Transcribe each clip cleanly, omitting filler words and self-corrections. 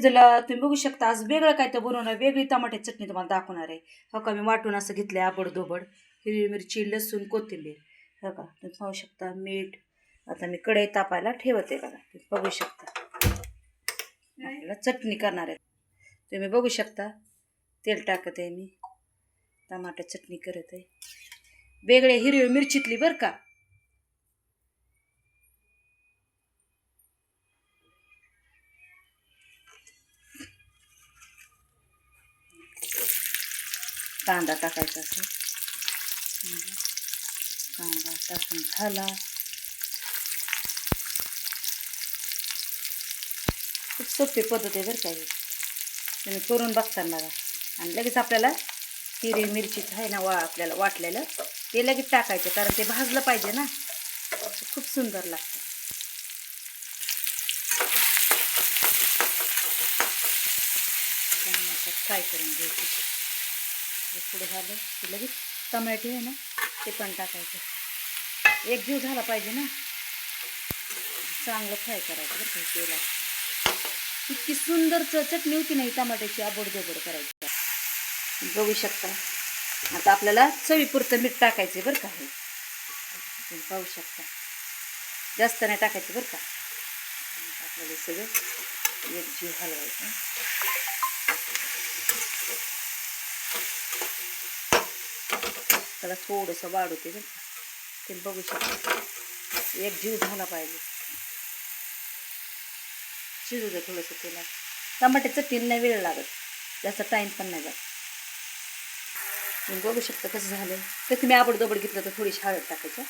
दिला तुम्ही बघू शकता. आज वेगळं काय तर बनवणार, वेगळी टमाट्याची चटणी तुम्हाला दाखवणार आहे. हो का, मी वाटून असं घेतलं आबडधोबड. हिरवी मिरची, लसूण, कोथिंबीर. हो का, तुम्ही पाहू शकता. मीठ. आता मी कढई तापायला ठेवते बघा, तुम्ही बघू शकता. आपल्याला चटणी करणार आहे. तुम्ही बघू शकता. तेल टाकत आहे मी. टमाटर चटणी करत आहे, वेगळे हिरवी मिरचीतली बरं का. कांदा टाकायचा असं. कांदा टाकून झाला. खूप सोपी पद्धत आहे बरं का ही, तुम्ही करून बघता बघा. आणि लगेच आपल्याला हिरवी मिरचीचं आहे ना आपल्याला वाटलेलं ते लगेच टाकायचं, कारण ते भाजलं पाहिजे ना. खूप सुंदर लागतं. फ्राय करून घ्यायचं. पुढे झालं की लगेच टमॅटो आहे ना ते पण टाकायचं. एक जीव झाला पाहिजे ना, चांगलं फ्राय करायचं बरं का तेलात. इतकी सुंदर चटणी होती नाही टमाट्याची, आबडधोबड करायची. बघू शकता. आता आपल्याला चवीपुरतं मीठ टाकायचं बरं का. हे तुम्ही पाहू शकता. जास्त नाही टाकायचं बरं का. आपल्याला सगळं एक जीव हलवायचं. त्याला थोडंसं वाढवते बरं का. ते बघू शकता. एक जीव झाला पाहिजे. शिजू दे थोडंसं तेलात. टमाट्याचं चटणी नाही वेळ लागत, जास्त टाईम पण नाही जात. तुम्ही बघू शकता कसं झालं. तर तुम्ही आबडधोबड घेतलं तर थोडीशी हळद टाकायचं,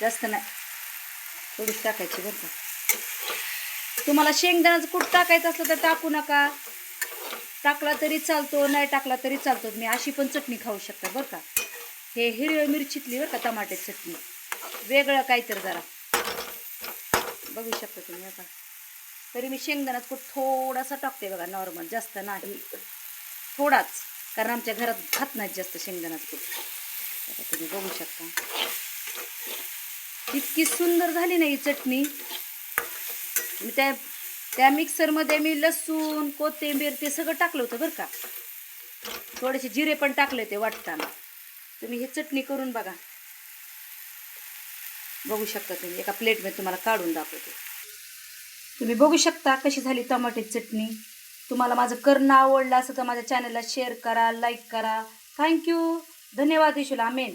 जास्त नाही, थोडीशी टाकायची बरं का. तुम्हाला शेंगदाण्याचं कूट टाकायचं असलं तर टाकू नका, टाकला तरी चालतो, नाही टाकला तरी चालतो. तुम्ही अशी पण चटणी खाऊ शकता बरं का. हे हिरव्या मिरचीतली बरं का टमाट्याची चटणी, वेगळं काहीतरी जरा. बघू शकता तुम्ही आता. तरी मी शेंगदाण्याचं कूट थोडासा टाकते बघा, नॉर्मल, जास्त नाही, थोडाच, कारण आमच्या घरात खात नाहीत जास्त शेंगदाण्याचं कूट. आता तुम्ही बघू शकता. इतकी सुंदर झाली ना ही चटणी. मी त्या मिक्सरमध्ये मी लसूण, कोथिंबीर ते सगळं टाकलं होतं बरं का. थोडेसे जिरे पण टाकले होते वाटताना. तुम्ही ही चटणी करून बघा. बघू शकता तुम्ही. एका प्लेटमध्ये तुम्हाला काढून दाखवते. तुम्ही बघू शकता कशी झाली टमाट्याची चटणी. तुम्हाला माझं करणं आवडलं असं तर माझ्या चॅनलला शेअर करा, लाईक करा. थँक्यू. धन्यवाद. इशूला आमेन.